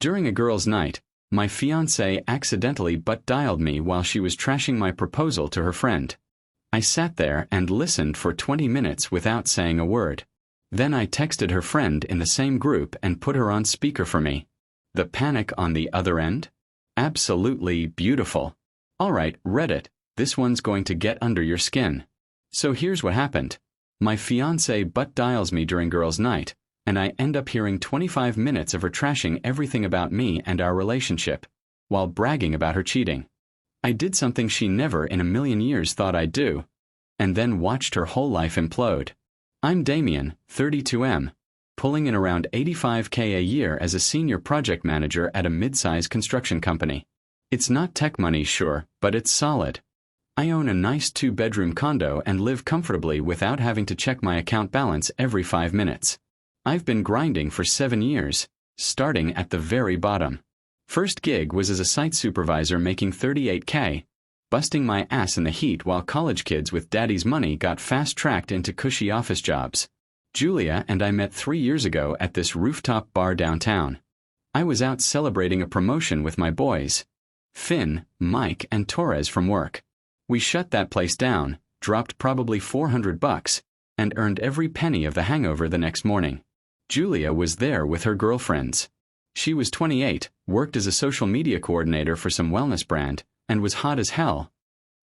During a girls' night, my fiancée accidentally butt-dialed me while she was trashing my proposal to her friend. I sat there and listened for 20 minutes without saying a word. Then I texted her friend in the same group and put her on speaker for me. The panic on the other end? Absolutely beautiful. Alright, Reddit, this one's going to get under your skin. So here's what happened. My fiancée butt-dials me during girls' night, and I end up hearing 25 minutes of her trashing everything about me and our relationship, while bragging about her cheating. I did something she never in a million years thought I'd do, and then watched her whole life implode. I'm Damien, 32M, pulling in around $85K a year as a senior project manager at a mid-size construction company. It's not tech money, sure, but it's solid. I own a nice 2-bedroom condo and live comfortably without having to check my account balance every 5 minutes. I've been grinding for 7 years, starting at the very bottom. First gig was as a site supervisor making $38K, busting my ass in the heat while college kids with daddy's money got fast-tracked into cushy office jobs. Julia and I met 3 years ago at this rooftop bar downtown. I was out celebrating a promotion with my boys, Finn, Mike, and Torres from work. We shut that place down, dropped probably $400, and earned every penny of the hangover the next morning. Julia was there with her girlfriends. She was 28, worked as a social media coordinator for some wellness brand, and was hot as hell.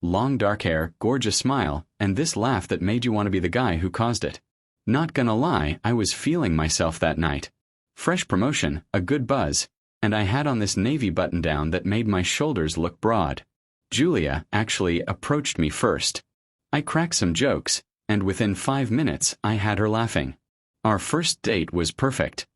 Long dark hair, gorgeous smile, and this laugh that made you want to be the guy who caused it. Not gonna lie, I was feeling myself that night. Fresh promotion, a good buzz, and I had on this navy button-down that made my shoulders look broad. Julia actually approached me first. I cracked some jokes, and within 5 minutes I had her laughing. Our first date was perfect.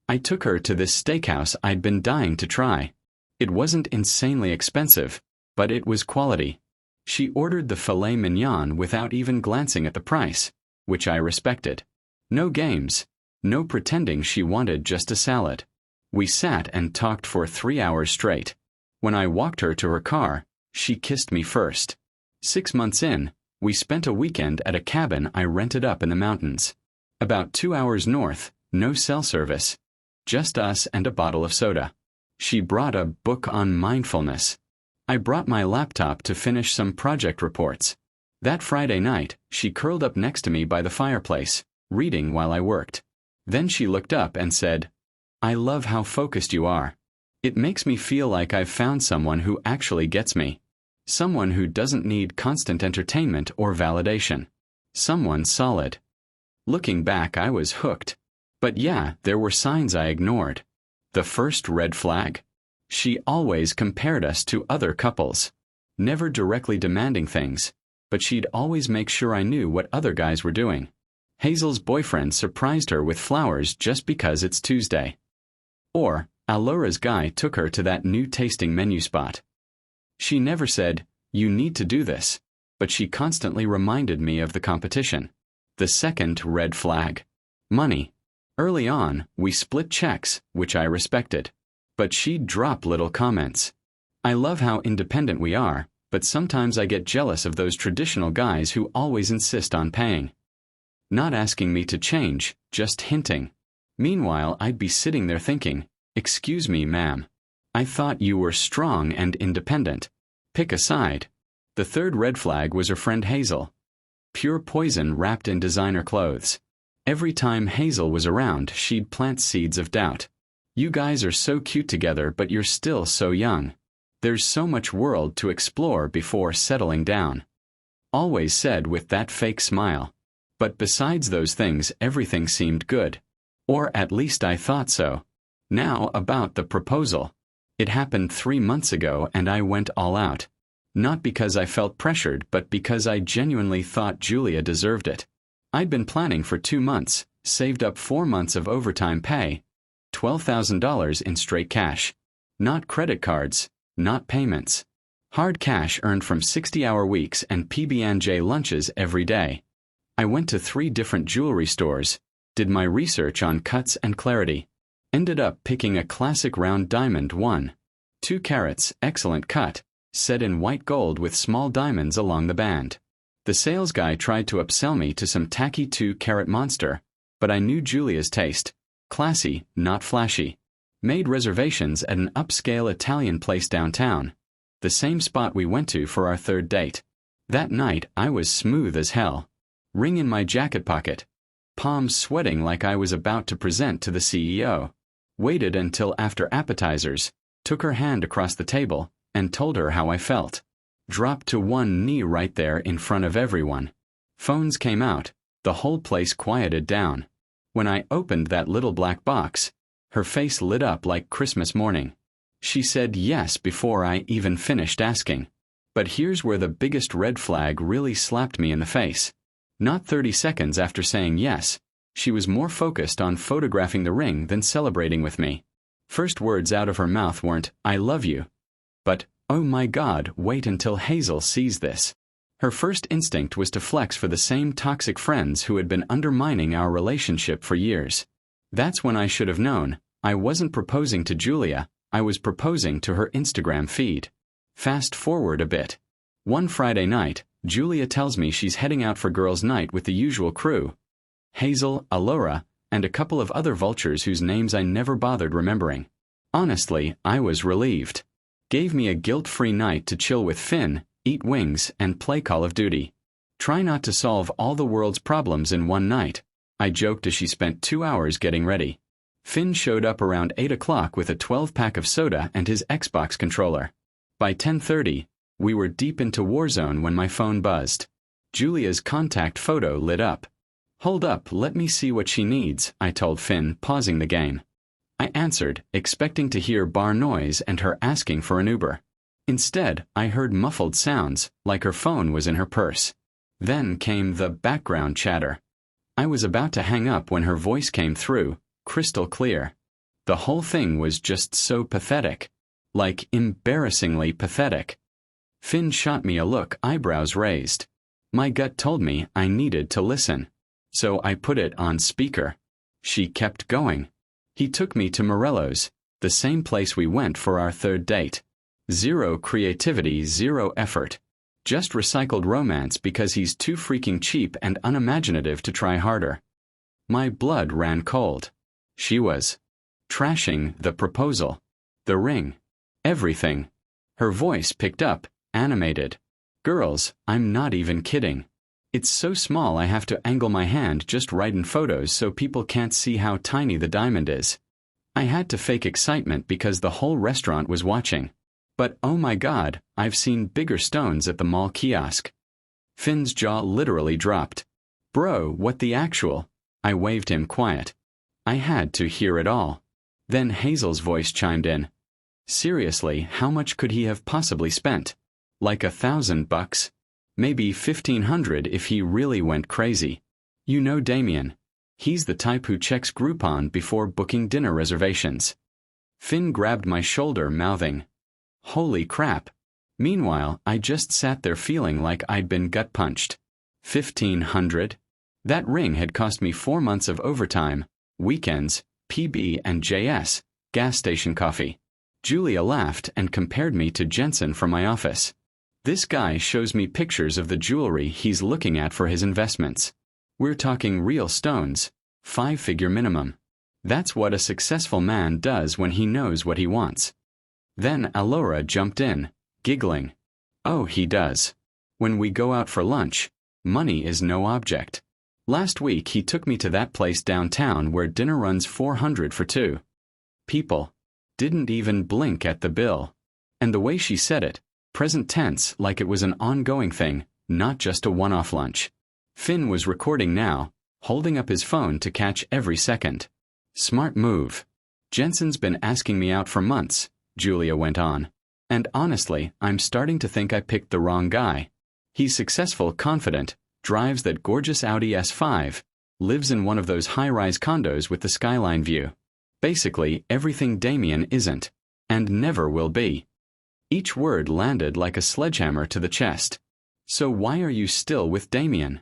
I took her to this steakhouse I'd been dying to try. It wasn't insanely expensive, but it was quality. She ordered the filet mignon without even glancing at the price, which I respected. No games, no pretending she wanted just a salad. We sat and talked for 3 hours straight. When I walked her to her car, she kissed me first. 6 months in, we spent a weekend at a cabin I rented up in the mountains. About 2 hours north, no cell service. Just us and a bottle of soda. She brought a book on mindfulness. I brought my laptop to finish some project reports. That Friday night, she curled up next to me by the fireplace, reading while I worked. Then she looked up and said, "I love how focused you are. It makes me feel like I've found someone who actually gets me. Someone who doesn't need constant entertainment or validation. Someone solid." Looking back, I was hooked. But yeah, there were signs I ignored. The first red flag. She always compared us to other couples. Never directly demanding things, but she'd always make sure I knew what other guys were doing. Hazel's boyfriend surprised her with flowers just because it's Tuesday. Or, Alora's guy took her to that new tasting menu spot. She never said, "You need to do this," but she constantly reminded me of the competition. The second red flag. Money. Early on, we split checks, which I respected. But she'd drop little comments. I love how independent we are, but sometimes I get jealous of those traditional guys who always insist on paying. Not asking me to change, just hinting. Meanwhile, I'd be sitting there thinking, "Excuse me, ma'am. I thought you were strong and independent. Pick a side." The third red flag was her friend Hazel. Pure poison wrapped in designer clothes. Every time Hazel was around, she'd plant seeds of doubt. "You guys are so cute together, but you're still so young. There's so much world to explore before settling down." Always said with that fake smile. But besides those things, everything seemed good. Or at least I thought so. Now about the proposal. It happened 3 months ago and I went all out. Not because I felt pressured, but because I genuinely thought Julia deserved it. I'd been planning for 2 months, saved up 4 months of overtime pay, $12,000 in straight cash. Not credit cards, not payments. Hard cash earned from 60-hour weeks and PB&J lunches every day. I went to 3 different jewelry stores, did my research on cuts and clarity. Ended up picking a classic round diamond 1.2 carats, excellent cut, set in white gold with small diamonds along the band. The sales guy tried to upsell me to some tacky 2-carat monster, but I knew Julia's taste. Classy, not flashy. Made reservations at an upscale Italian place downtown, the same spot we went to for our third date. That night I was smooth as hell. Ring in my jacket pocket. Palms sweating like I was about to present to the CEO. Waited until after appetizers, took her hand across the table, and told her how I felt. Dropped to one knee right there in front of everyone. Phones came out, the whole place quieted down. When I opened that little black box, her face lit up like Christmas morning. She said yes before I even finished asking. But here's where the biggest red flag really slapped me in the face. Not 30 seconds after saying yes, she was more focused on photographing the ring than celebrating with me. First words out of her mouth weren't, "I love you," but, "Oh my God, wait until Hazel sees this." Her first instinct was to flex for the same toxic friends who had been undermining our relationship for years. That's when I should have known. I wasn't proposing to Julia, I was proposing to her Instagram feed. Fast forward a bit. One Friday night, Julia tells me she's heading out for girls' night with the usual crew. Hazel, Alora, and a couple of other vultures whose names I never bothered remembering. Honestly, I was relieved. Gave me a guilt-free night to chill with Finn, eat wings, and play Call of Duty. Try not to solve all the world's problems in one night, I joked as she spent 2 hours getting ready. Finn showed up around 8 o'clock with a 12-pack of soda and his Xbox controller. By 10:30, we were deep into Warzone when my phone buzzed. Julia's contact photo lit up. "Hold up, let me see what she needs," I told Finn, pausing the game. I answered, expecting to hear bar noise and her asking for an Uber. Instead, I heard muffled sounds, like her phone was in her purse. Then came the background chatter. I was about to hang up when her voice came through, crystal clear. The whole thing was just so pathetic. Like, embarrassingly pathetic. Finn shot me a look, eyebrows raised. My gut told me I needed to listen. So I put it on speaker. She kept going. He took me to Morello's, the same place we went for our third date. Zero creativity, zero effort. Just recycled romance because he's too freaking cheap and unimaginative to try harder. My blood ran cold. She was trashing the proposal, the ring, everything. Her voice picked up, animated. "Girls, I'm not even kidding. It's so small I have to angle my hand just right in photos so people can't see how tiny the diamond is." I had to fake excitement because the whole restaurant was watching. But oh my God, I've seen bigger stones at the mall kiosk. Finn's jaw literally dropped. "Bro, what the actual?" I waved him quiet. I had to hear it all. Then Hazel's voice chimed in. Seriously, how much could he have possibly spent? Like $1,000? Maybe 1,500 if he really went crazy. You know Damien. He's the type who checks Groupon before booking dinner reservations. Finn grabbed my shoulder, mouthing, "Holy crap." Meanwhile, I just sat there feeling like I'd been gut-punched. 1,500? That ring had cost me 4 months of overtime, weekends, PB and JS, gas station coffee. Julia laughed and compared me to Jensen from my office. This guy shows me pictures of the jewelry he's looking at for his investments. We're talking real stones, 5-figure minimum. That's what a successful man does when he knows what he wants. Then Alora jumped in, giggling. Oh, he does. When we go out for lunch, money is no object. Last week he took me to that place downtown where dinner runs $400 for 2 people. Didn't even blink at the bill. And the way she said it, present tense, like it was an ongoing thing, not just a one-off lunch. Finn was recording now, holding up his phone to catch every second. Smart move. Jensen's been asking me out for months, Julia went on. And honestly, I'm starting to think I picked the wrong guy. He's successful, confident, drives that gorgeous Audi S5, lives in one of those high-rise condos with the skyline view. Basically, everything Damien isn't, and never will be. Each word landed like a sledgehammer to the chest. So why are you still with Damien?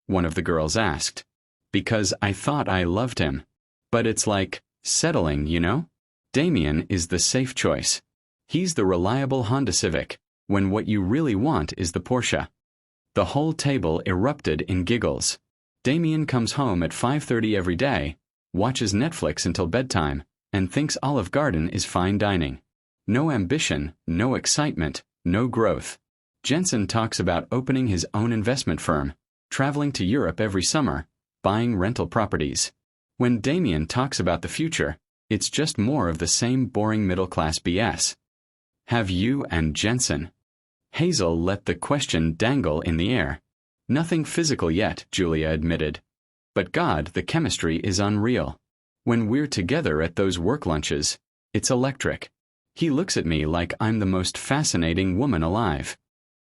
One of the girls asked. Because I thought I loved him. But it's like, settling, you know? Damien is the safe choice. He's the reliable Honda Civic, when what you really want is the Porsche. The whole table erupted in giggles. Damien comes home at 5:30 every day, watches Netflix until bedtime, and thinks Olive Garden is fine dining. No ambition, no excitement, no growth. Jensen talks about opening his own investment firm, traveling to Europe every summer, buying rental properties. When Damien talks about the future, it's just more of the same boring middle-class BS. Have you and Jensen? Hazel let the question dangle in the air. Nothing physical yet, Julia admitted. But God, the chemistry is unreal. When we're together at those work lunches, it's electric. He looks at me like I'm the most fascinating woman alive.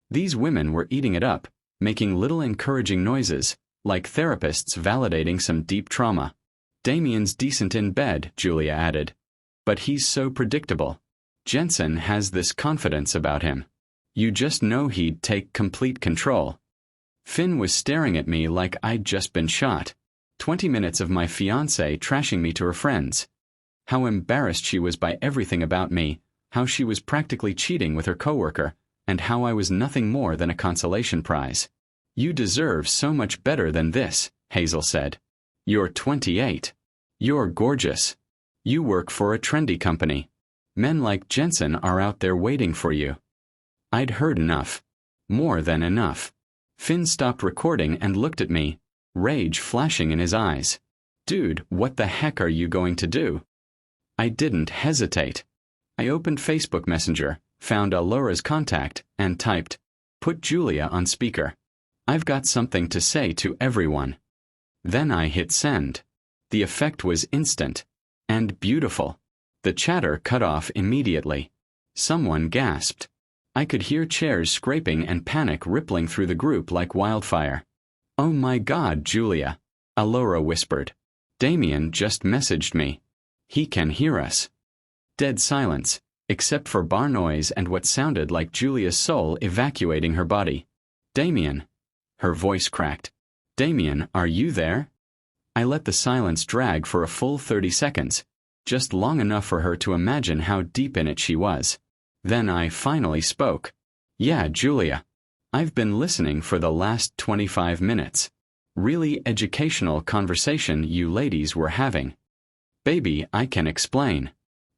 These women were eating it up, making little encouraging noises, like therapists validating some deep trauma. Damien's decent in bed, Julia added. But he's so predictable. Jensen has this confidence about him. You just know he'd take complete control. Finn was staring at me like I'd just been shot. 20 minutes of my fiancée trashing me to her friends. How embarrassed she was by everything about me, how she was practically cheating with her coworker, and how I was nothing more than a consolation prize. You deserve so much better than this, Hazel said. You're 28. You're gorgeous. You work for a trendy company. Men like Jensen are out there waiting for you. I'd heard enough. More than enough. Finn stopped recording and looked at me, rage flashing in his eyes. Dude, what the heck are you going to do? I didn't hesitate. I opened Facebook Messenger, found Alora's contact, and typed, "Put Julia on speaker. I've got something to say to everyone." Then I hit send. The effect was instant. And beautiful. The chatter cut off immediately. Someone gasped. I could hear chairs scraping and panic rippling through the group like wildfire. "Oh my God, Julia," Alora whispered. "Damien just messaged me. He can hear us." Dead silence, except for bar noise and what sounded like Julia's soul evacuating her body. "Damien." Her voice cracked. "Damien, are you there?" I let the silence drag for a full 30 seconds, just long enough for her to imagine how deep in it she was. Then I finally spoke. "Yeah, Julia. I've been listening for the last 25 minutes. Really educational conversation you ladies were having. Baby, I can explain.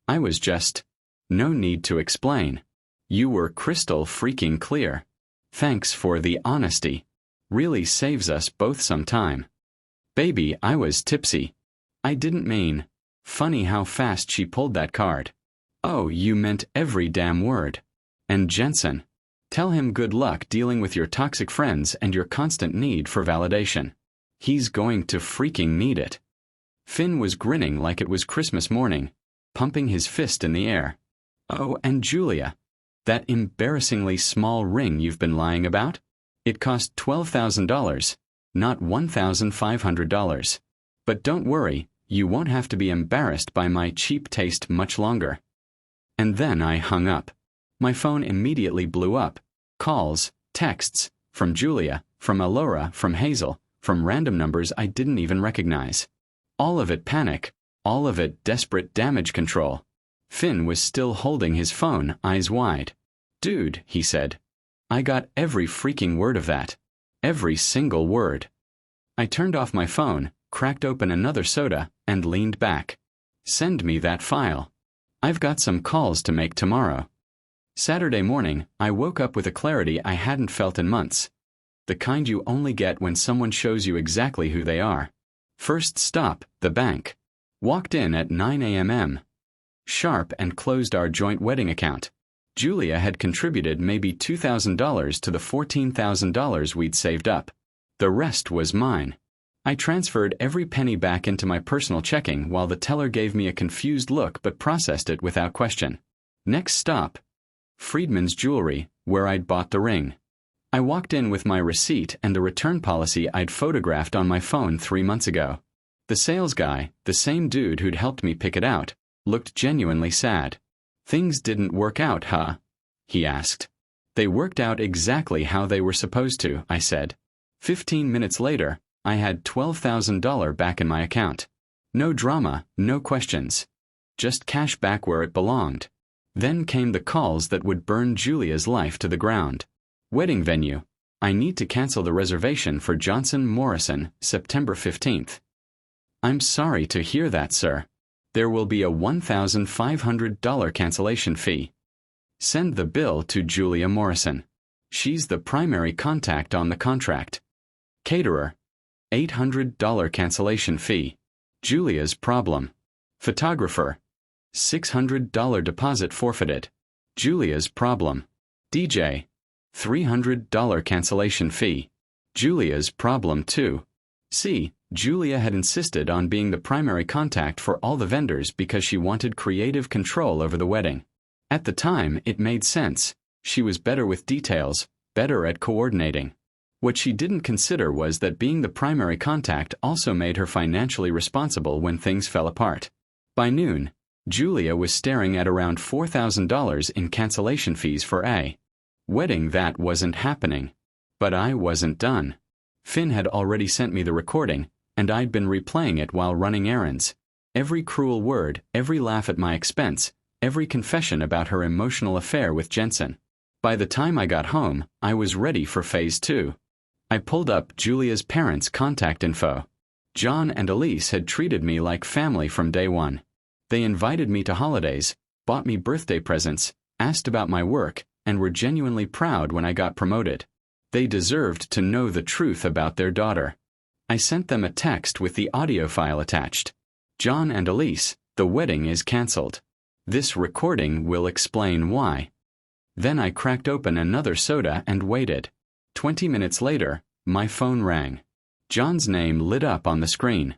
I was just... No need to explain. You were crystal freaking clear. Thanks for the honesty. Really saves us both some time. Baby, I was tipsy. I didn't mean... Funny how fast she pulled that card. Oh, you meant every damn word. And Jensen. Tell him good luck dealing with your toxic friends and your constant need for validation. He's going to freaking need it." Finn was grinning like it was Christmas morning, pumping his fist in the air. "Oh, and Julia, that embarrassingly small ring you've been lying about? It cost $12,000, not $1,500. But don't worry, you won't have to be embarrassed by my cheap taste much longer." And then I hung up. My phone immediately blew up. Calls, texts, from Julia, from Alora, from Hazel, from random numbers I didn't even recognize. All of it panic, all of it desperate damage control. Finn was still holding his phone, eyes wide. "Dude," he said. "I got every freaking word of that. Every single word." I turned off my phone, cracked open another soda, and leaned back. "Send me that file. I've got some calls to make tomorrow." Saturday morning, I woke up with a clarity I hadn't felt in months. The kind you only get when someone shows you exactly who they are. First stop, the bank. Walked in at 9 a.m. sharp and closed our joint wedding account. Julia had contributed maybe $2,000 to the $14,000 we'd saved up. The rest was mine. I transferred every penny back into my personal checking while the teller gave me a confused look but processed it without question. Next stop, Friedman's Jewelry, where I'd bought the ring. I walked in with my receipt and the return policy I'd photographed on my phone 3 months ago. The sales guy, the same dude who'd helped me pick it out, looked genuinely sad. "Things didn't work out, huh?" he asked. "They worked out exactly how they were supposed to," I said. 15 minutes later, I had $12,000 back in my account. No drama, no questions. Just cash back where it belonged. Then came the calls that would burn Julia's life to the ground. Wedding venue. I need to cancel the reservation for Johnson Morrison, September 15th. "I'm sorry to hear that, sir. There will be a $1,500 cancellation fee. Send the bill to Julia Morrison. She's the primary contact on the contract. Caterer. $800 cancellation fee. Julia's problem. Photographer. $600 deposit forfeited. Julia's problem. DJ. $300 cancellation fee. Julia's problem too. See, Julia had insisted on being the primary contact for all the vendors because she wanted creative control over the wedding. At the time, it made sense. She was better with details, better at coordinating. What she didn't consider was that being the primary contact also made her financially responsible when things fell apart. By noon, Julia was staring at around $4,000 in cancellation fees for a wedding that wasn't happening. But I wasn't done. Finn had already sent me the recording, and I'd been replaying it while running errands. Every cruel word, every laugh at my expense, every confession about her emotional affair with Jensen. By the time I got home, I was ready for phase 2. I pulled up Julia's parents' contact info. John and Elise had treated me like family from day one. They invited me to holidays, bought me birthday presents, asked about my work, and were genuinely proud when I got promoted. They deserved to know the truth about their daughter. I sent them a text with the audio file attached. John and Elise, the wedding is canceled. This recording will explain why. Then I cracked open another soda and waited. 20 minutes later, my phone rang. John's name lit up on the screen.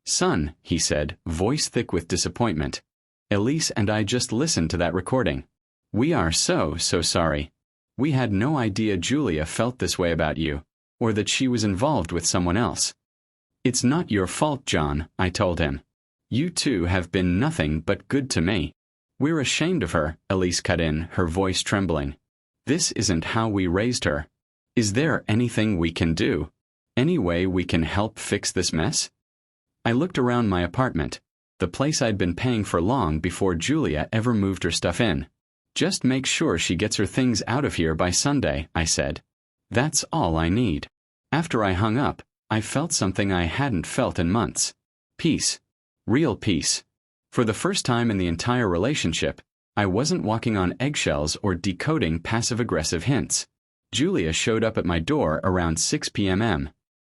"Son," he said, voice thick with disappointment. "Elise and I just listened to that recording. We are so sorry. We had no idea Julia felt this way about you, or that she was involved with someone else." "It's not your fault, John," I told him. "You two have been nothing but good to me." "We're ashamed of her," Elise cut in, her voice trembling. "This isn't how we raised her. Is there anything we can do? Any way we can help fix this mess?" I looked around my apartment, the place I'd been paying for long before Julia ever moved her stuff in. "Just make sure she gets her things out of here by Sunday," I said. "That's all I need." After I hung up, I felt something I hadn't felt in months. Peace. Real peace. For the first time in the entire relationship, I wasn't walking on eggshells or decoding passive-aggressive hints. Julia showed up at my door around 6 p.m.,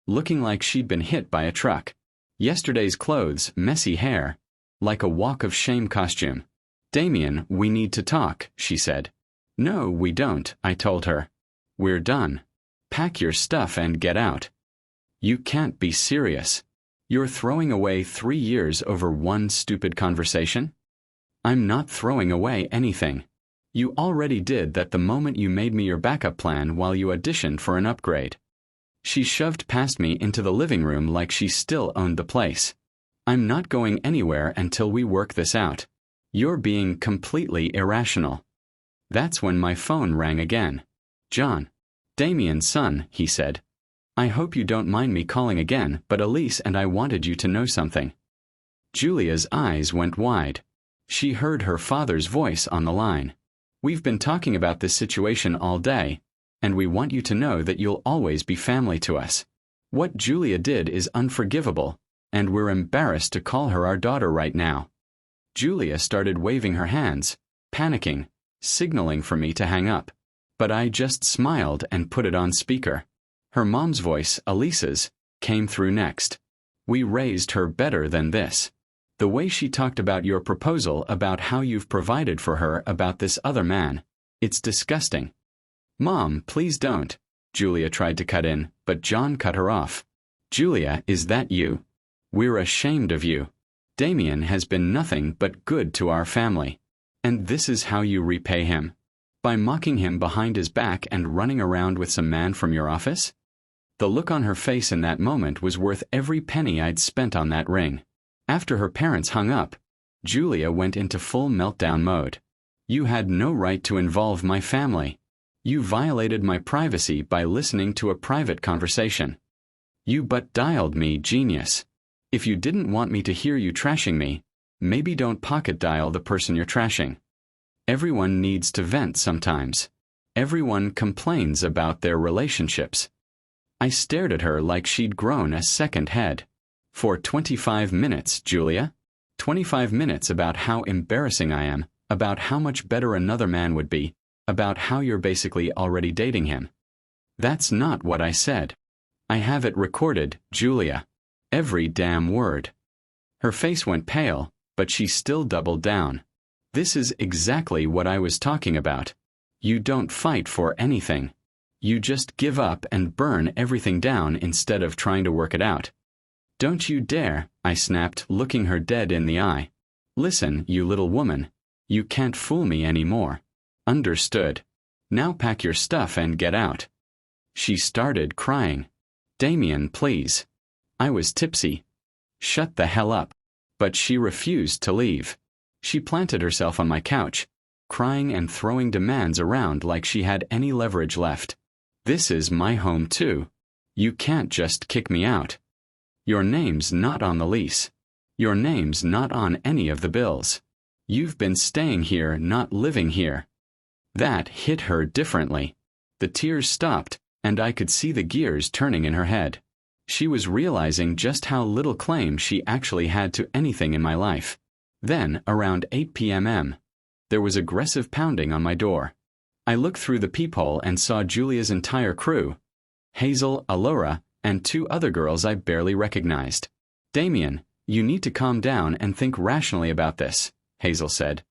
looking like she'd been hit by a truck. Yesterday's clothes, messy hair, like a walk of shame costume. "Damien, we need to talk," she said. "No, we don't," I told her. "We're done. Pack your stuff and get out." "You can't be serious. You're throwing away 3 years over one stupid conversation?" "I'm not throwing away anything. You already did that the moment you made me your backup plan while you auditioned for an upgrade." She shoved past me into the living room like she still owned the place. "I'm not going anywhere until we work this out. You're being completely irrational." That's when my phone rang again. "John. Damien's son," he said. "I hope you don't mind me calling again, but Elise and I wanted you to know something." Julia's eyes went wide. She heard her father's voice on the line. "We've been talking about this situation all day, and we want you to know that you'll always be family to us. What Julia did is unforgivable, and we're embarrassed to call her our daughter right now." Julia started waving her hands, panicking, signaling for me to hang up. But I just smiled and put it on speaker. Her mom's voice, Elise's, came through next. "We raised her better than this. The way she talked about your proposal, about how you've provided for her, about this other man. It's disgusting." "Mom, please don't," Julia tried to cut in, but John cut her off. "Julia, is that you? We're ashamed of you. Damien has been nothing but good to our family. And this is how you repay him? By mocking him behind his back and running around with some man from your office?" The look on her face in that moment was worth every penny I'd spent on that ring. After her parents hung up, Julia went into full meltdown mode. "You had no right to involve my family. You violated my privacy by listening to a private conversation. You but dialed me, genius. If you didn't want me to hear you trashing me, maybe don't pocket dial the person you're trashing. Everyone needs to vent sometimes. Everyone complains about their relationships." I stared at her like she'd grown a second head. "For 25 minutes, Julia? 25 minutes about how embarrassing I am, about how much better another man would be, about how you're basically already dating him. That's not what I said. I have it recorded, Julia. Every damn word. Her face went pale, but she still doubled down. This is exactly what I was talking about. You don't fight for anything. You just give up and burn everything down instead of trying to work it out. Don't you dare, I snapped, looking her dead in the eye. Listen, you little woman. You can't fool me anymore. Understood. Now pack your stuff and get out. She started crying. Damien, please. I was tipsy. Shut the hell up. But she refused to leave. She planted herself on my couch, crying and throwing demands around like she had any leverage left. This is my home too. You can't just kick me out. Your name's not on the lease. Your name's not on any of the bills. You've been staying here, not living here. That hit her differently. The tears stopped, and I could see the gears turning in her head. She was realizing just how little claim she actually had to anything in my life. Then, around 8 p.m., there was aggressive pounding on my door. I looked through the peephole and saw Julia's entire crew. Hazel, Alora, and 2 other girls I barely recognized. Damien, you need to calm down and think rationally about this, Hazel said,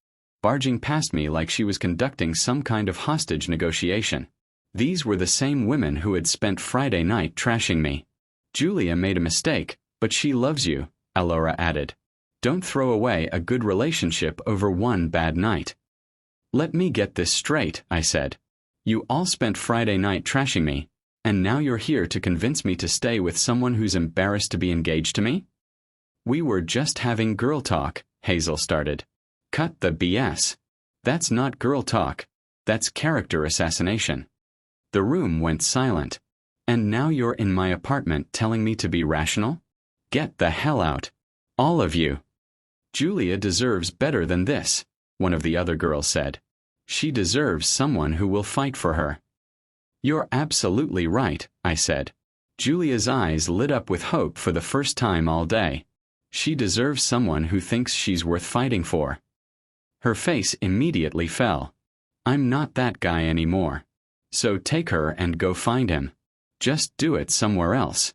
barging past me like she was conducting some kind of hostage negotiation. These were the same women who had spent Friday night trashing me. Julia made a mistake, but she loves you, Alora added. Don't throw away a good relationship over one bad night. Let me get this straight, I said. You all spent Friday night trashing me, and now you're here to convince me to stay with someone who's embarrassed to be engaged to me? We were just having girl talk, Hazel started. Cut the BS. That's not girl talk. That's character assassination. The room went silent. And now you're in my apartment telling me to be rational? Get the hell out. All of you. Julia deserves better than this, one of the other girls said. She deserves someone who will fight for her. You're absolutely right, I said. Julia's eyes lit up with hope for the first time all day. She deserves someone who thinks she's worth fighting for. Her face immediately fell. I'm not that guy anymore. So take her and go find him. Just do it somewhere else.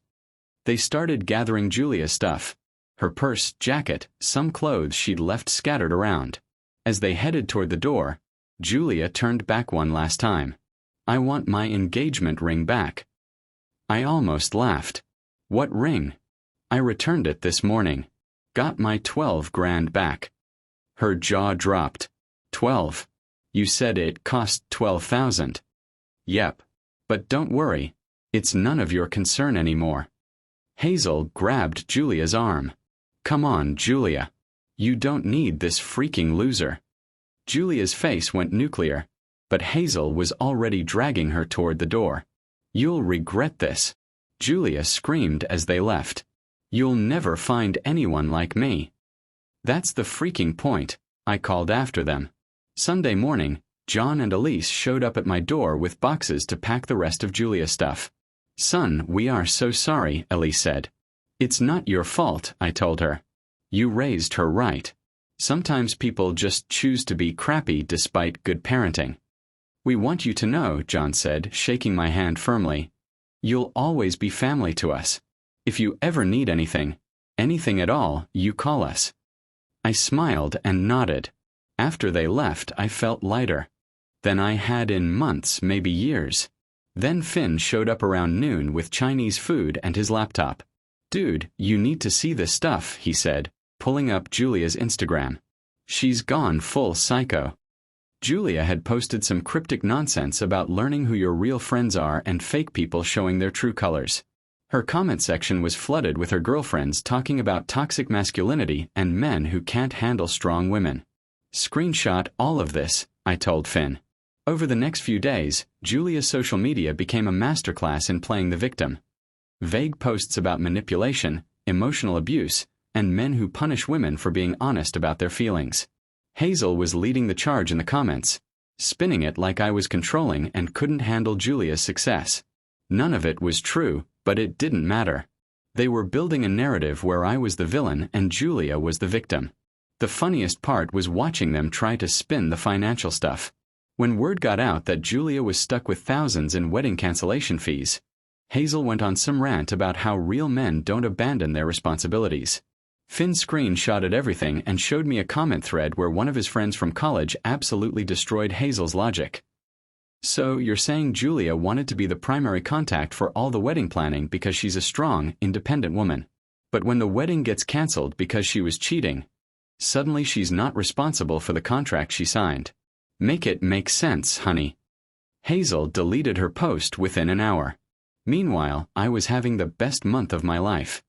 They started gathering Julia's stuff. Her purse, jacket, some clothes she'd left scattered around. As they headed toward the door, Julia turned back one last time. I want my engagement ring back. I almost laughed. What ring? I returned it this morning. Got my 12 grand back. Her jaw dropped. 12. You said it cost 12,000. Yep. But don't worry. It's none of your concern anymore. Hazel grabbed Julia's arm. Come on, Julia. You don't need this freaking loser. Julia's face went nuclear, but Hazel was already dragging her toward the door. You'll regret this. Julia screamed as they left. You'll never find anyone like me. That's the freaking point, I called after them. Sunday morning, John and Elise showed up at my door with boxes to pack the rest of Julia's stuff. Son, we are so sorry, Elise said. It's not your fault, I told her. You raised her right. Sometimes people just choose to be crappy despite good parenting. We want you to know, John said, shaking my hand firmly. You'll always be family to us. If you ever need anything at all, you call us. I smiled and nodded. After they left, I felt lighter than I had in months, maybe years. Then Finn showed up around noon with Chinese food and his laptop. Dude, you need to see this stuff, he said, pulling up Julia's Instagram. She's gone full psycho. Julia had posted some cryptic nonsense about learning who your real friends are and fake people showing their true colors. Her comment section was flooded with her girlfriends talking about toxic masculinity and men who can't handle strong women. Screenshot all of this, I told Finn. Over the next few days, Julia's social media became a masterclass in playing the victim. Vague posts about manipulation, emotional abuse, and men who punish women for being honest about their feelings. Hazel was leading the charge in the comments, spinning it like I was controlling and couldn't handle Julia's success. None of it was true, but it didn't matter. They were building a narrative where I was the villain and Julia was the victim. The funniest part was watching them try to spin the financial stuff. When word got out that Julia was stuck with thousands in wedding cancellation fees, Hazel went on some rant about how real men don't abandon their responsibilities. Finn screenshotted everything and showed me a comment thread where one of his friends from college absolutely destroyed Hazel's logic. So you're saying Julia wanted to be the primary contact for all the wedding planning because she's a strong, independent woman. But when the wedding gets canceled because she was cheating, suddenly she's not responsible for the contract she signed. Make it make sense, honey. Hazel deleted her post within an hour. Meanwhile, I was having the best month of my life.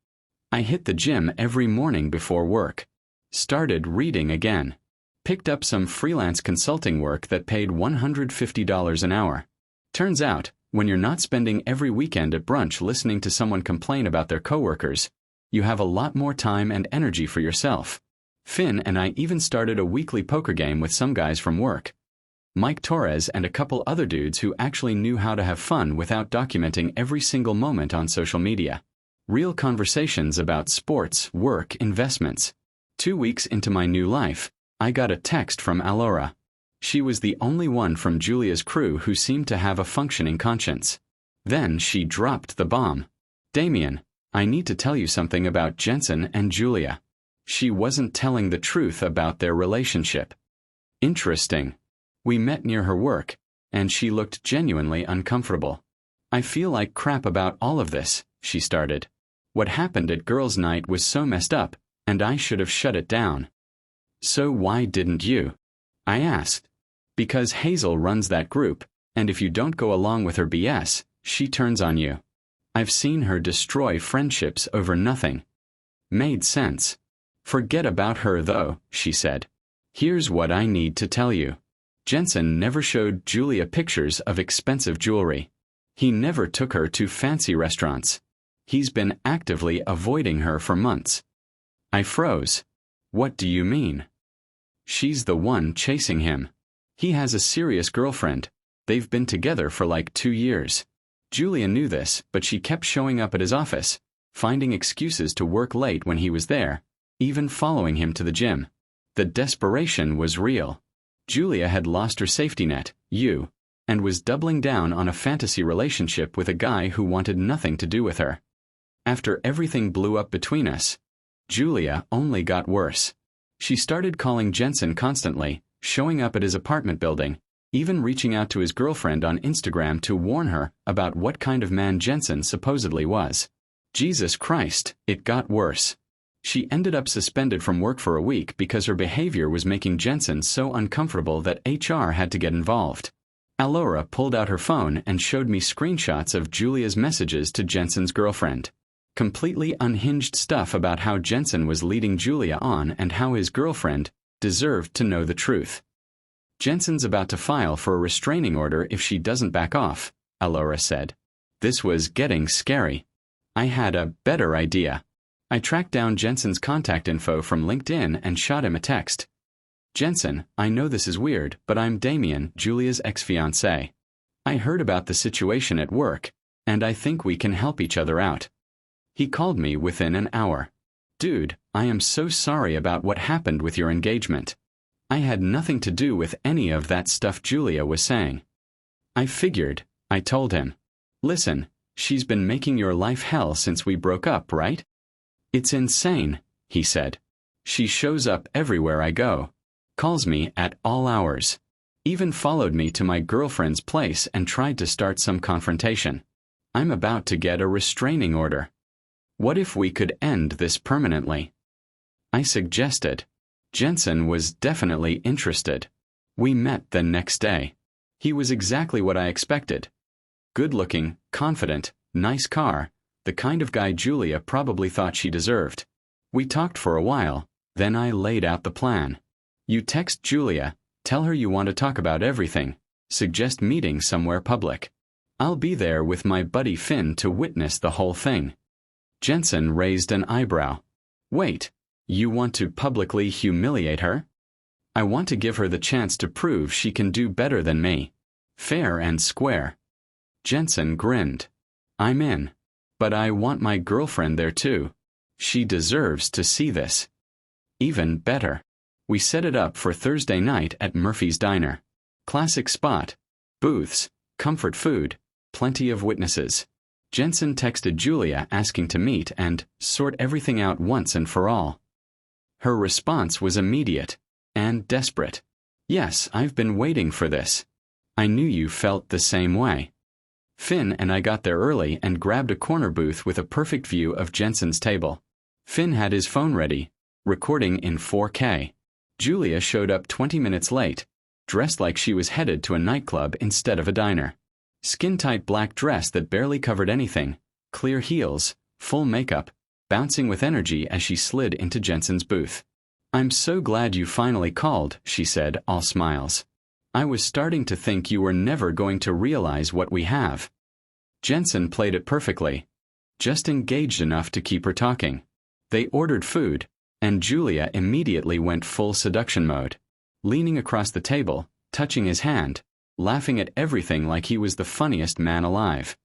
I hit the gym every morning before work. Started reading again. Picked up some freelance consulting work that paid $150 an hour. Turns out, when you're not spending every weekend at brunch listening to someone complain about their coworkers, you have a lot more time and energy for yourself. Finn and I even started a weekly poker game with some guys from work. Mike Torres and a couple other dudes who actually knew how to have fun without documenting every single moment on social media. Real conversations about sports, work, investments. 2 weeks into my new life, I got a text from Alora. She was the only one from Julia's crew who seemed to have a functioning conscience. Then she dropped the bomb. Damien, I need to tell you something about Jensen and Julia. She wasn't telling the truth about their relationship. Interesting. We met near her work, and she looked genuinely uncomfortable. I feel like crap about all of this, she started. What happened at girls' night was so messed up, and I should have shut it down. So why didn't you? I asked. Because Hazel runs that group, and if you don't go along with her BS, she turns on you. I've seen her destroy friendships over nothing. Made sense. Forget about her though, she said. Here's what I need to tell you. Jensen never showed Julia pictures of expensive jewelry. He never took her to fancy restaurants. He's been actively avoiding her for months. I froze. What do you mean? She's the one chasing him. He has a serious girlfriend. They've been together for like 2 years. Julia knew this, but she kept showing up at his office, finding excuses to work late when he was there, even following him to the gym. The desperation was real. Julia had lost her safety net, you, and was doubling down on a fantasy relationship with a guy who wanted nothing to do with her. After everything blew up between us, Julia only got worse. She started calling Jensen constantly, showing up at his apartment building, even reaching out to his girlfriend on Instagram to warn her about what kind of man Jensen supposedly was. Jesus Christ, it got worse. She ended up suspended from work for a week because her behavior was making Jensen so uncomfortable that HR had to get involved. Alora pulled out her phone and showed me screenshots of Julia's messages to Jensen's girlfriend. Completely unhinged stuff about how Jensen was leading Julia on and how his girlfriend deserved to know the truth. Jensen's about to file for a restraining order if she doesn't back off, Alora said. This was getting scary. I had a better idea. I tracked down Jensen's contact info from LinkedIn and shot him a text. Jensen, I know this is weird, but I'm Damien, Julia's ex-fiancé. I heard about the situation at work, and I think we can help each other out. He called me within an hour. Dude, I am so sorry about what happened with your engagement. I had nothing to do with any of that stuff Julia was saying. I figured, I told him. Listen, she's been making your life hell since we broke up, right? It's insane, he said. She shows up everywhere I go. Calls me at all hours. Even followed me to my girlfriend's place and tried to start some confrontation. I'm about to get a restraining order. What if we could end this permanently? I suggested. Jensen was definitely interested. We met the next day. He was exactly what I expected. Good-looking, confident, nice car, the kind of guy Julia probably thought she deserved. We talked for a while, then I laid out the plan. You text Julia, tell her you want to talk about everything, suggest meeting somewhere public. I'll be there with my buddy Finn to witness the whole thing. Jensen raised an eyebrow. Wait, you want to publicly humiliate her? I want to give her the chance to prove she can do better than me. Fair and square. Jensen grinned. I'm in. But I want my girlfriend there too. She deserves to see this. Even better. We set it up for Thursday night at Murphy's Diner. Classic spot. Booths, comfort food, plenty of witnesses. Jensen texted Julia asking to meet and sort everything out once and for all. Her response was immediate and desperate. Yes, I've been waiting for this. I knew you felt the same way. Finn and I got there early and grabbed a corner booth with a perfect view of Jensen's table. Finn had his phone ready, recording in 4K. Julia showed up 20 minutes late, dressed like she was headed to a nightclub instead of a diner. Skin-tight black dress that barely covered anything, clear heels, full makeup, bouncing with energy as she slid into Jensen's booth. "I'm so glad you finally called," she said, all smiles. "I was starting to think you were never going to realize what we have." Jensen played it perfectly, just engaged enough to keep her talking. They ordered food, and Julia immediately went full seduction mode, leaning across the table, touching his hand, laughing at everything like he was the funniest man alive.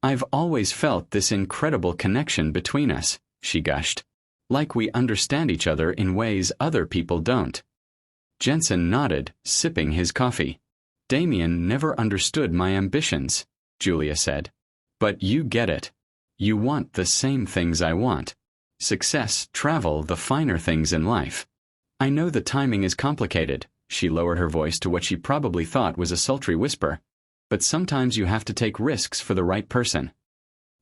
"I've always felt this incredible connection between us," she gushed. "Like we understand each other in ways other people don't." Jensen nodded, sipping his coffee. "Damien never understood my ambitions," Julia said. "But you get it. You want the same things I want. Success, travel, the finer things in life. I know the timing is complicated." She lowered her voice to what she probably thought was a sultry whisper. "But sometimes you have to take risks for the right person."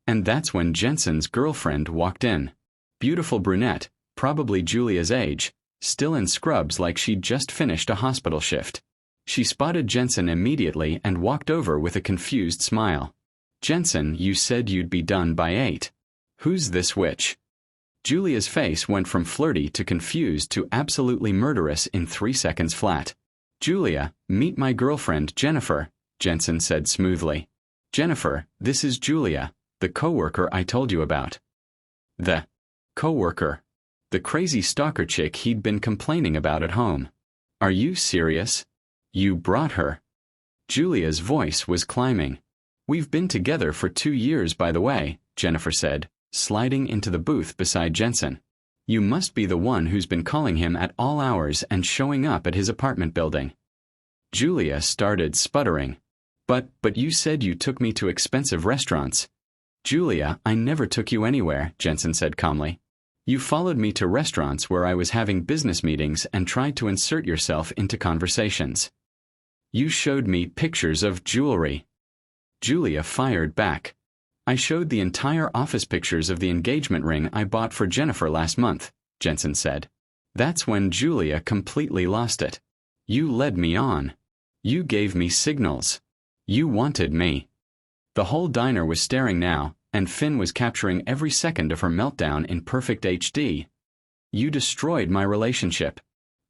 And that's when Jensen's girlfriend walked in. Beautiful brunette, probably Julia's age, still in scrubs like she'd just finished a hospital shift. She spotted Jensen immediately and walked over with a confused smile. "Jensen, you said you'd be done by 8. Who's this witch?" Julia's face went from flirty to confused to absolutely murderous in 3 seconds flat. "Julia, meet my girlfriend, Jennifer," Jensen said smoothly. "Jennifer, this is Julia, the coworker I told you about." The coworker. The crazy stalker chick he'd been complaining about at home. "Are you serious? You brought her?" Julia's voice was climbing. "We've been together for 2 years, by the way," Jennifer said, sliding into the booth beside Jensen. "You must be the one who's been calling him at all hours and showing up at his apartment building." Julia started sputtering. But you said you took me to expensive restaurants." "Julia, I never took you anywhere," Jensen said calmly. "You followed me to restaurants where I was having business meetings and tried to insert yourself into conversations. You showed me pictures of jewelry." Julia fired back. "I showed the entire office pictures of the engagement ring I bought for Jennifer last month," Jensen said. That's when Julia completely lost it. "You led me on. You gave me signals. You wanted me." The whole diner was staring now, and Finn was capturing every second of her meltdown in perfect HD. "You destroyed my relationship.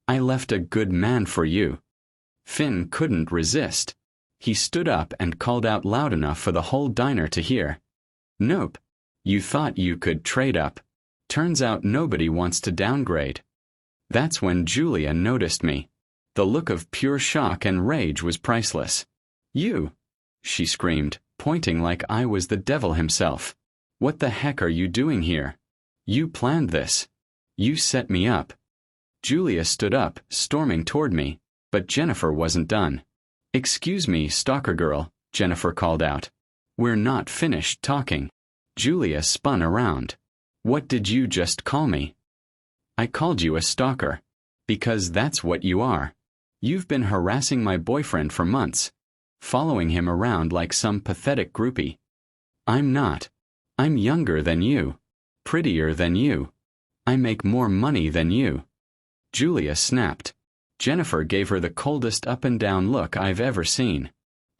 I left a good man for you." Finn couldn't resist. He stood up and called out loud enough for the whole diner to hear. "Nope. You thought you could trade up. Turns out nobody wants to downgrade." That's when Julia noticed me. The look of pure shock and rage was priceless. "You!" she screamed, pointing like I was the devil himself. "What the heck are you doing here? You planned this. You set me up." Julia stood up, storming toward me, but Jennifer wasn't done. "Excuse me, stalker girl," Jennifer called out. "We're not finished talking." Julia spun around. "What did you just call me?" "I called you a stalker. Because that's what you are. You've been harassing my boyfriend for months, following him around like some pathetic groupie." "I'm not. I'm younger than you. Prettier than you. I make more money than you." Julia snapped. Jennifer gave her the coldest up-and-down look I've ever seen.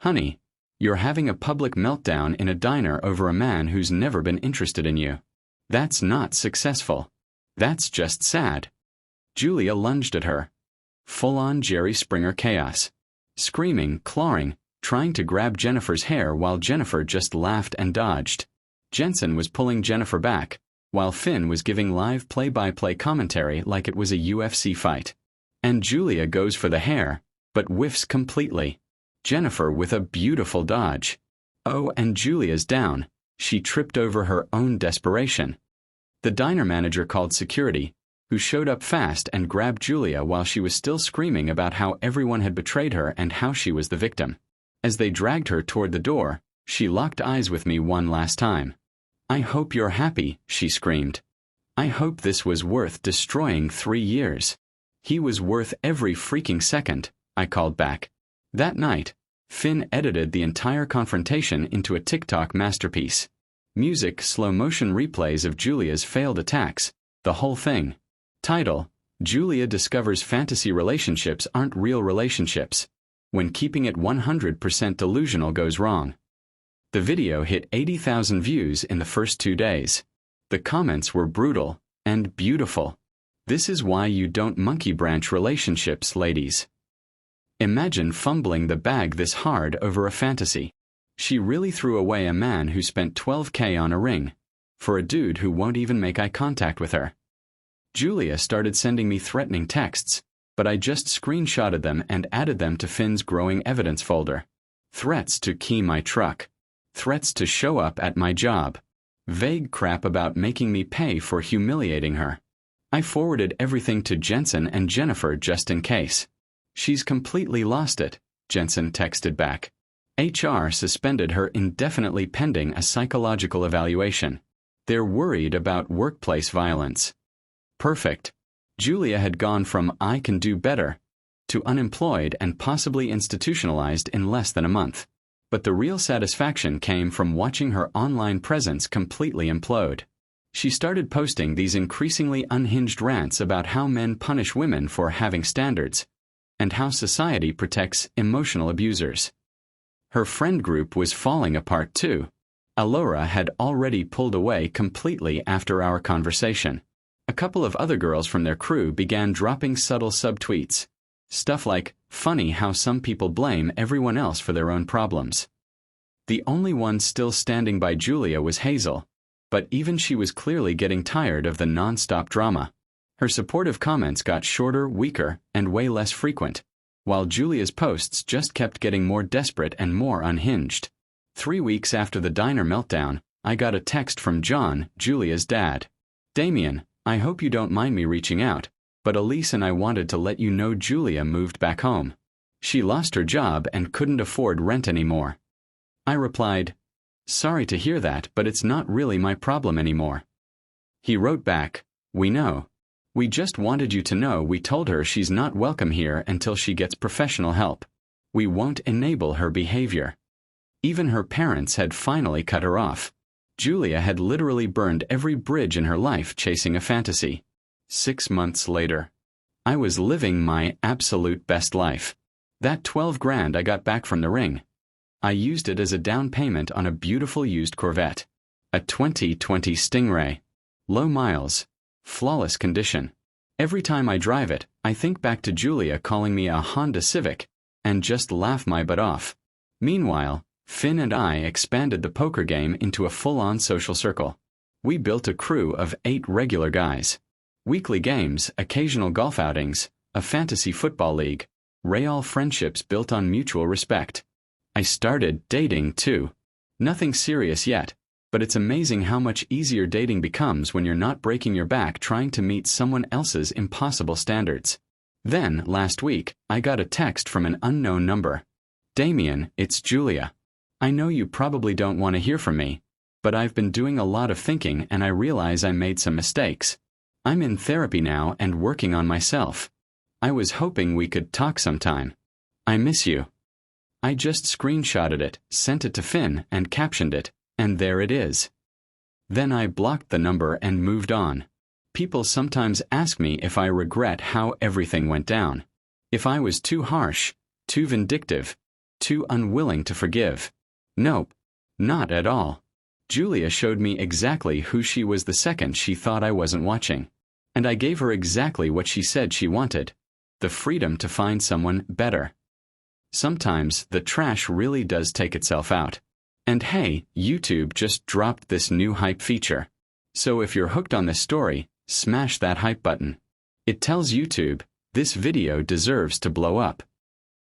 "Honey, you're having a public meltdown in a diner over a man who's never been interested in you. That's not successful. That's just sad." Julia lunged at her. Full-on Jerry Springer chaos. Screaming, clawing, trying to grab Jennifer's hair while Jennifer just laughed and dodged. Jensen was pulling Jennifer back, while Finn was giving live play-by-play commentary like it was a UFC fight. And Julia goes for the hair, but whiffs completely. Jennifer with a beautiful dodge. Oh, and Julia's down. She tripped over her own desperation. The diner manager called security, who showed up fast and grabbed Julia while she was still screaming about how everyone had betrayed her and how she was the victim. As they dragged her toward the door, she locked eyes with me one last time. "I hope you're happy," she screamed. "I hope this was worth destroying 3 years." "He was worth every freaking second," I called back. That night, Finn edited the entire confrontation into a TikTok masterpiece. Music, slow-motion replays of Julia's failed attacks, the whole thing. Title: Julia discovers fantasy relationships aren't real relationships. When keeping it 100% delusional goes wrong. The video hit 80,000 views in the first 2 days. The comments were brutal and beautiful. This is why you don't monkey branch relationships, ladies. Imagine fumbling the bag this hard over a fantasy. She really threw away a man who spent $12K on a ring. For a dude who won't even make eye contact with her. Julia started sending me threatening texts, but I just screenshotted them and added them to Finn's growing evidence folder. Threats to key my truck. Threats to show up at my job. Vague crap about making me pay for humiliating her. I forwarded everything to Jensen and Jennifer just in case. "She's completely lost it," Jensen texted back. HR suspended her indefinitely pending a psychological evaluation. They're worried about workplace violence. Perfect. Julia had gone from "I can do better" to unemployed and possibly institutionalized in less than a month. But the real satisfaction came from watching her online presence completely implode. She started posting these increasingly unhinged rants about how men punish women for having standards, and how society protects emotional abusers. Her friend group was falling apart too. Alora had already pulled away completely after our conversation. A couple of other girls from their crew began dropping subtle subtweets. Stuff like, "Funny how some people blame everyone else for their own problems." The only one still standing by Julia was Hazel, but even she was clearly getting tired of the non-stop drama. Her supportive comments got shorter, weaker, and way less frequent, while Julia's posts just kept getting more desperate and more unhinged. 3 weeks after the diner meltdown, I got a text from John, Julia's dad. "Damien, I hope you don't mind me reaching out, but Elise and I wanted to let you know Julia moved back home. She lost her job and couldn't afford rent anymore." I replied, "Sorry to hear that, but it's not really my problem anymore." He wrote back, "We know. We just wanted you to know we told her she's not welcome here until she gets professional help. We won't enable her behavior." Even her parents had finally cut her off. Julia had literally burned every bridge in her life chasing a fantasy. 6 months later, I was living my absolute best life. That 12 grand I got back from the ring. I used it as a down payment on a beautiful used Corvette. A 2020 Stingray. Low miles. Flawless condition. Every time I drive it, I think back to Julia calling me a Honda Civic, and just laugh my butt off. Meanwhile, Finn and I expanded the poker game into a full-on social circle. We built a crew of 8 regular guys. Weekly games, occasional golf outings, a fantasy football league, real friendships built on mutual respect. I started dating too. Nothing serious yet, but it's amazing how much easier dating becomes when you're not breaking your back trying to meet someone else's impossible standards. Then, last week, I got a text from an unknown number. "Damien, it's Julia. I know you probably don't want to hear from me, but I've been doing a lot of thinking and I realize I made some mistakes. I'm in therapy now and working on myself. I was hoping we could talk sometime. I miss you." I just screenshotted it, sent it to Finn, and captioned it, and there it is. Then I blocked the number and moved on. People sometimes ask me if I regret how everything went down. If I was too harsh, too vindictive, too unwilling to forgive. Nope, not at all. Julia showed me exactly who she was the second she thought I wasn't watching. And I gave her exactly what she said she wanted. The freedom to find someone better. Sometimes the trash really does take itself out. And hey, YouTube just dropped this new hype feature. So if you're hooked on this story, smash that hype button. It tells YouTube, this video deserves to blow up.